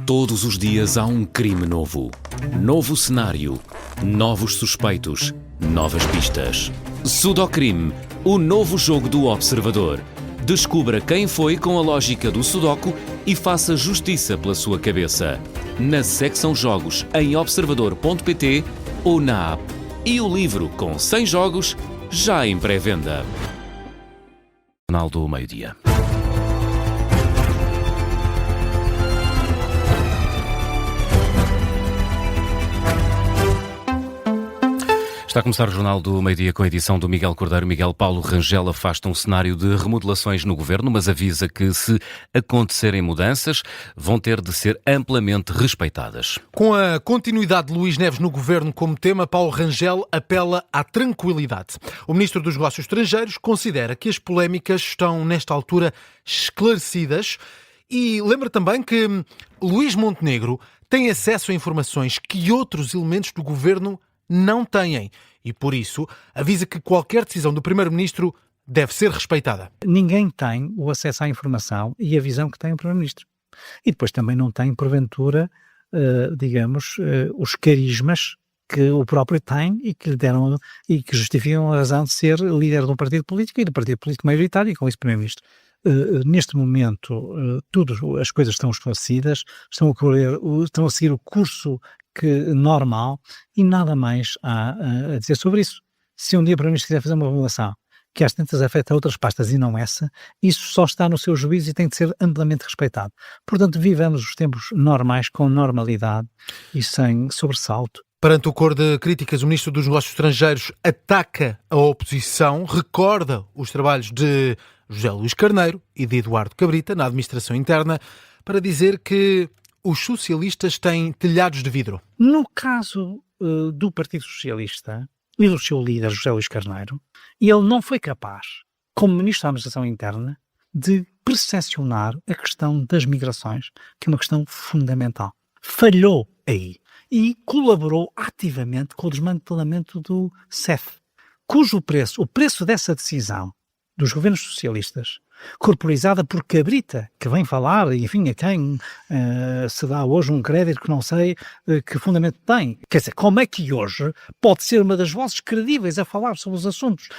Todos os dias há um crime novo. Novo cenário. Novos suspeitos. Novas pistas. Sudocrime, o novo jogo do Observador. Descubra quem foi com a lógica do Sudoku e faça justiça pela sua cabeça. Na secção Jogos em observador.pt ou na app. E o livro com 100 jogos já em pré-venda. Jornal do Meio-Dia. Está a começar o Jornal do Meio-Dia com a edição do Miguel Cordeiro. Miguel Paulo Rangel afasta um cenário de remodelações no governo, mas avisa que, se acontecerem mudanças, vão ter de ser amplamente respeitadas. Com a continuidade de Luís Neves no governo como tema, Paulo Rangel apela à tranquilidade. O ministro dos Negócios Estrangeiros considera que as polémicas estão, nesta altura, esclarecidas e lembra também que Luís Montenegro tem acesso a informações que outros elementos do governo não têm e, por isso, avisa que qualquer decisão do Primeiro-Ministro deve ser respeitada. Ninguém tem o acesso à informação e a visão que tem o Primeiro-Ministro. E depois também não tem, porventura, os carismas que o próprio tem e que lhe deram e que justificam a razão de ser líder de um partido político e do partido político maioritário e com isso Primeiro-Ministro. Neste momento, as coisas estão esclarecidas, estão a seguir o curso normal e nada mais há a dizer sobre isso. Se um dia o Primeiro-Ministro quiser fazer uma remodelação que às tantas afeta outras pastas e não essa, isso só está no seu juízo e tem de ser amplamente respeitado. Portanto, vivamos os tempos normais com normalidade e sem sobressalto. Perante o coro de críticas, o Ministro dos Negócios Estrangeiros ataca a oposição, recorda os trabalhos de José Luís Carneiro e de Eduardo Cabrita na administração interna para dizer que os socialistas têm telhados de vidro. No caso do Partido Socialista e do seu líder, José Luís Carneiro, ele não foi capaz, como Ministro da Administração Interna, de percepcionar a questão das migrações, que é uma questão fundamental. Falhou aí e colaborou ativamente com o desmantelamento do CEF, cujo o preço dessa decisão dos governos socialistas, corporizada por Cabrita, que vem falar, enfim, a quem se dá hoje um crédito que não sei que fundamento tem. Quer dizer, como é que hoje pode ser uma das vozes credíveis a falar sobre os assuntos,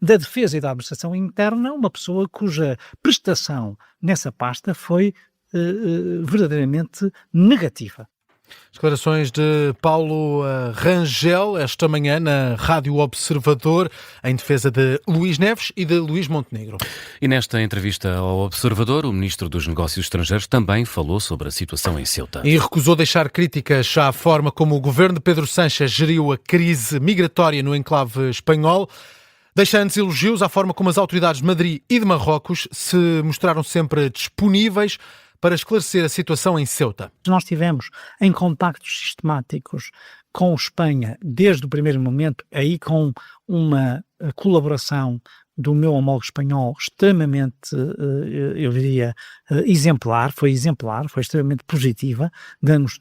da defesa e da administração interna, uma pessoa cuja prestação nessa pasta foi verdadeiramente negativa? Declarações de Paulo Rangel esta manhã na Rádio Observador em defesa de Luís Neves e de Luís Montenegro. E nesta entrevista ao Observador, o Ministro dos Negócios Estrangeiros também falou sobre a situação em Ceuta. E recusou deixar críticas à forma como o governo de Pedro Sánchez geriu a crise migratória no enclave espanhol. Deixa antes elogios à forma como as autoridades de Madrid e de Marrocos se mostraram sempre disponíveis para esclarecer a situação em Ceuta. Nós estivemos em contactos sistemáticos com Espanha desde o primeiro momento, aí com uma colaboração do meu homólogo espanhol extremamente, eu diria, exemplar, foi extremamente positiva, dando-nos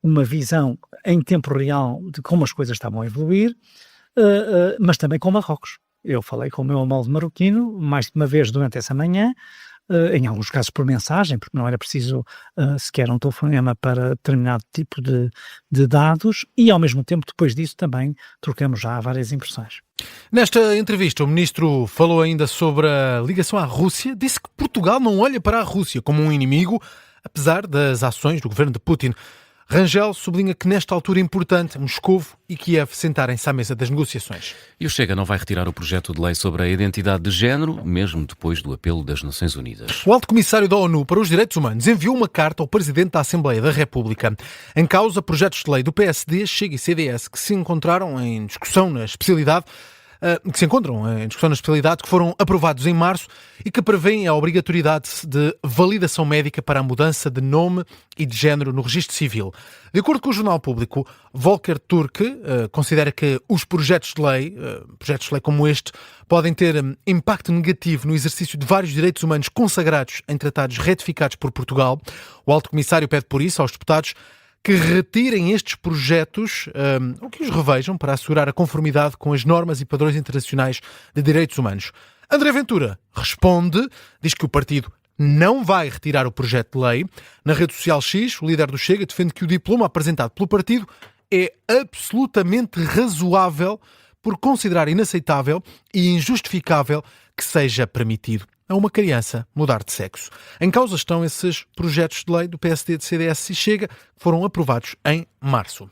uma visão em tempo real de como as coisas estavam a evoluir, mas também com Marrocos. Eu falei com o meu homólogo marroquino mais de uma vez durante essa manhã, em alguns casos por mensagem, porque não era preciso sequer um telefonema para determinado tipo de dados, e ao mesmo tempo, depois disso, também trocamos já várias impressões. Nesta entrevista, o Ministro falou ainda sobre a ligação à Rússia, disse que Portugal não olha para a Rússia como um inimigo, apesar das ações do governo de Putin. Rangel sublinha que nesta altura é importante Moscovo e Kiev sentarem-se à mesa das negociações. E o Chega não vai retirar o projeto de lei sobre a identidade de género, mesmo depois do apelo das Nações Unidas. O Alto Comissário da ONU para os Direitos Humanos enviou uma carta ao Presidente da Assembleia da República. Em causa, projetos de lei do PSD, Chega e CDS que se encontram em discussão na especialidade, que foram aprovados em março e que prevêem a obrigatoriedade de validação médica para a mudança de nome e de género no registro civil. De acordo com o Jornal Público, Volker Turk considera que os projetos de lei como este podem ter impacto negativo no exercício de vários direitos humanos consagrados em tratados ratificados por Portugal. O Alto Comissário pede por isso aos deputados que retirem estes projetos ou que os revejam para assegurar a conformidade com as normas e padrões internacionais de direitos humanos. André Ventura responde, diz que o partido não vai retirar o projeto de lei. Na rede social X, o líder do Chega defende que o diploma apresentado pelo partido é absolutamente razoável por considerar inaceitável e injustificável que seja permitido a uma criança mudar de sexo. Em causa estão esses projetos de lei do PSD, de CDS e Chega, que foram aprovados em março.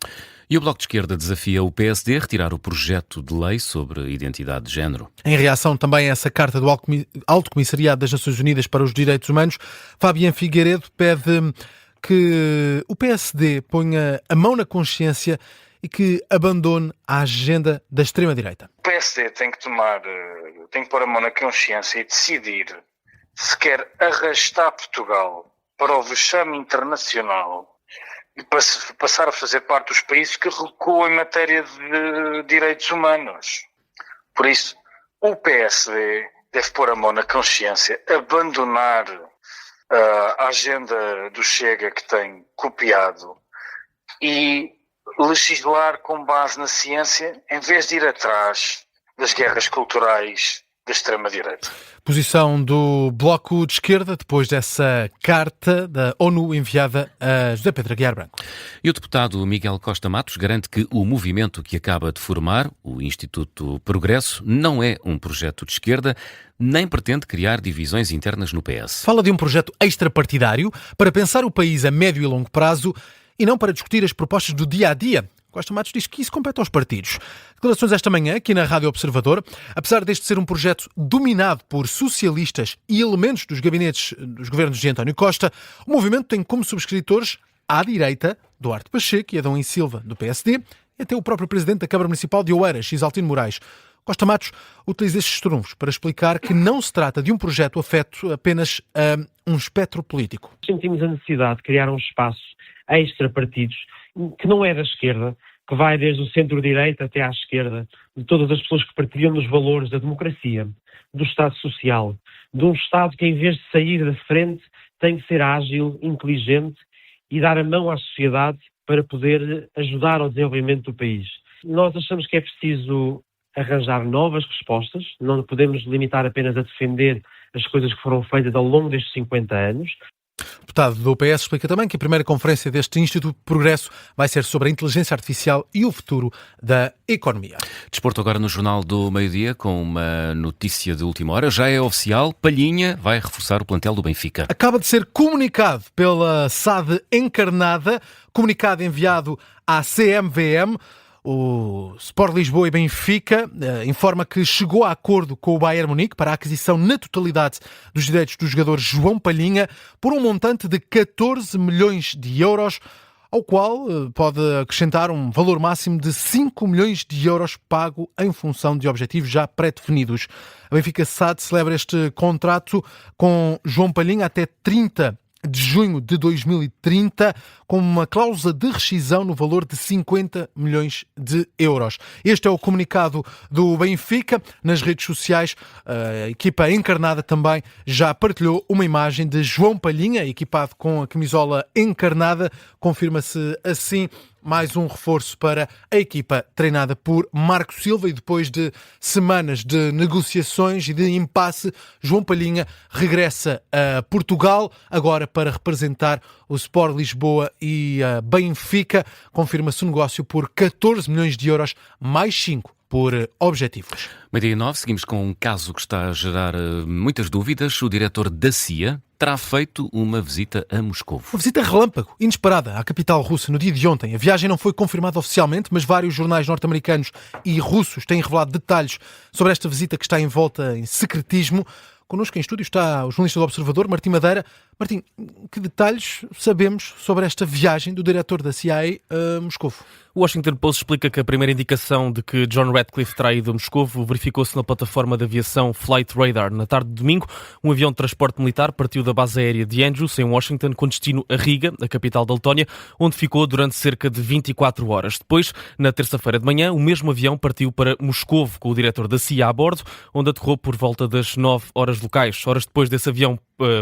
E o Bloco de Esquerda desafia o PSD a retirar o projeto de lei sobre identidade de género. Em reação também a essa carta do Alto Comissariado das Nações Unidas para os Direitos Humanos, Fabián Figueiredo pede que o PSD ponha a mão na consciência e que abandone a agenda da extrema-direita. O PSD tem que pôr a mão na consciência e decidir se quer arrastar Portugal para o vexame internacional e passar a fazer parte dos países que recuam em matéria de direitos humanos. Por isso, o PSD deve pôr a mão na consciência, abandonar a agenda do Chega que tem copiado e legislar com base na ciência em vez de ir atrás das guerras culturais da extrema-direita. Posição do Bloco de Esquerda depois dessa carta da ONU enviada a José Pedro Aguiar Branco. E o deputado Miguel Costa Matos garante que o movimento que acaba de formar, o Instituto Progresso, não é um projeto de esquerda, nem pretende criar divisões internas no PS. Fala de um projeto extrapartidário para pensar o país a médio e longo prazo e não para discutir as propostas do dia-a-dia. Costa Matos diz que isso compete aos partidos. Declarações esta manhã, aqui na Rádio Observador. Apesar deste ser um projeto dominado por socialistas e elementos dos gabinetes dos governos de António Costa, o movimento tem como subscritores, à direita, Duarte Pacheco e Adão e Silva, do PSD, e até o próprio presidente da Câmara Municipal de Oeiras, Isaltino Moraes. Costa Matos utiliza estes trunfos para explicar que não se trata de um projeto afeto apenas a um espectro político. Sentimos a necessidade de criar um espaço extra-partidos que não é da esquerda, que vai desde o centro-direita até à esquerda, de todas as pessoas que partilham dos valores da democracia, do Estado Social, de um Estado que, em vez de sair da frente, tem que ser ágil, inteligente e dar a mão à sociedade para poder ajudar ao desenvolvimento do país. Nós achamos que é preciso arranjar novas respostas, não podemos limitar apenas a defender as coisas que foram feitas ao longo destes 50 anos. O deputado do PS explica também que a primeira conferência deste Instituto de Progresso vai ser sobre a inteligência artificial e o futuro da economia. Desporto agora no Jornal do Meio-Dia com uma notícia de última hora. Já é oficial, Palhinha vai reforçar o plantel do Benfica. Acaba de ser comunicado pela SAD Encarnada, comunicado enviado à CMVM. O Sport Lisboa e Benfica informa que chegou a acordo com o Bayern Munique para a aquisição na totalidade dos direitos do jogador João Palhinha por um montante de 14 milhões de euros, ao qual pode acrescentar um valor máximo de 5 milhões de euros pago em função de objetivos já pré-definidos. A Benfica SAD celebra este contrato com João Palhinha até 30 de junho de 2030, com uma cláusula de rescisão no valor de 50 milhões de euros. Este é o comunicado do Benfica. Nas redes sociais, a equipa encarnada também já partilhou uma imagem de João Palhinha, equipado com a camisola encarnada. Confirma-se assim mais um reforço para a equipa treinada por Marco Silva e depois de semanas de negociações e de impasse, João Palhinha regressa a Portugal, agora para representar o Sport Lisboa e a Benfica. Confirma-se o negócio por 14 milhões de euros, mais 5 por objetivos. Meio-dia 9, seguimos com um caso que está a gerar muitas dúvidas. O diretor da CIA terá feito uma visita a Moscovo. Uma visita relâmpago, inesperada, à capital russa no dia de ontem. A viagem não foi confirmada oficialmente, mas vários jornais norte-americanos e russos têm revelado detalhes sobre esta visita que está envolta em secretismo. Connosco em estúdio está o jornalista do Observador, Martim Madeira. Martim, que detalhes sabemos sobre esta viagem do diretor da CIA a Moscovo? O Washington Post explica que a primeira indicação de que John Ratcliffe terá ido a Moscovo verificou-se na plataforma de aviação Flight Radar. Na tarde de domingo, um avião de transporte militar partiu da base aérea de Andrews, em Washington, com destino a Riga, a capital da Letónia, onde ficou durante cerca de 24 horas. Depois, na terça-feira de manhã, o mesmo avião partiu para Moscovo, com o diretor da CIA a bordo, onde aterrou por volta das 9 horas locais. Horas depois desse avião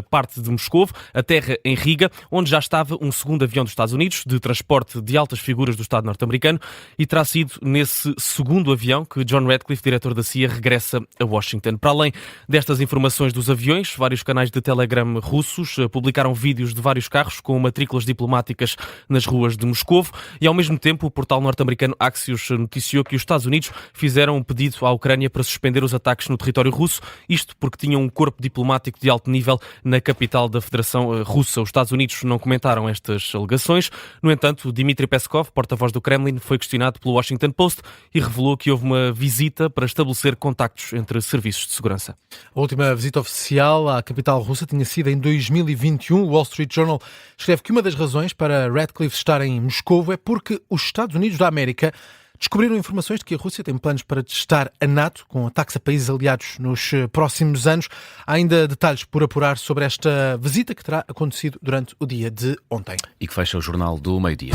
parte de Moscovo, aterra em Riga, onde já estava um segundo avião dos Estados Unidos, de transporte de altas figuras do Estado norte-americano, e terá sido nesse segundo avião que John Ratcliffe, diretor da CIA, regressa a Washington. Para além destas informações dos aviões, vários canais de Telegram russos publicaram vídeos de vários carros com matrículas diplomáticas nas ruas de Moscovo, e ao mesmo tempo o portal norte-americano Axios noticiou que os Estados Unidos fizeram um pedido à Ucrânia para suspender os ataques no território russo, isto porque tinham um corpo diplomático de alto nível na capital da Federação Russa. Os Estados Unidos não comentaram estas alegações. No entanto, Dmitry Peskov, porta-voz do Kremlin, foi questionado pelo Washington Post e revelou que houve uma visita para estabelecer contactos entre serviços de segurança. A última visita oficial à capital russa tinha sido em 2021. O Wall Street Journal escreve que uma das razões para Ratcliffe estar em Moscovo é porque os Estados Unidos da América descobriram informações de que a Rússia tem planos para testar a NATO com ataques a países aliados nos próximos anos. Há ainda detalhes por apurar sobre esta visita que terá acontecido durante o dia de ontem. E que fecha o Jornal do Meio-Dia.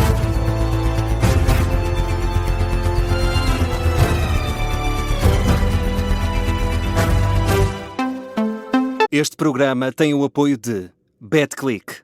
Este programa tem o apoio de BetClick.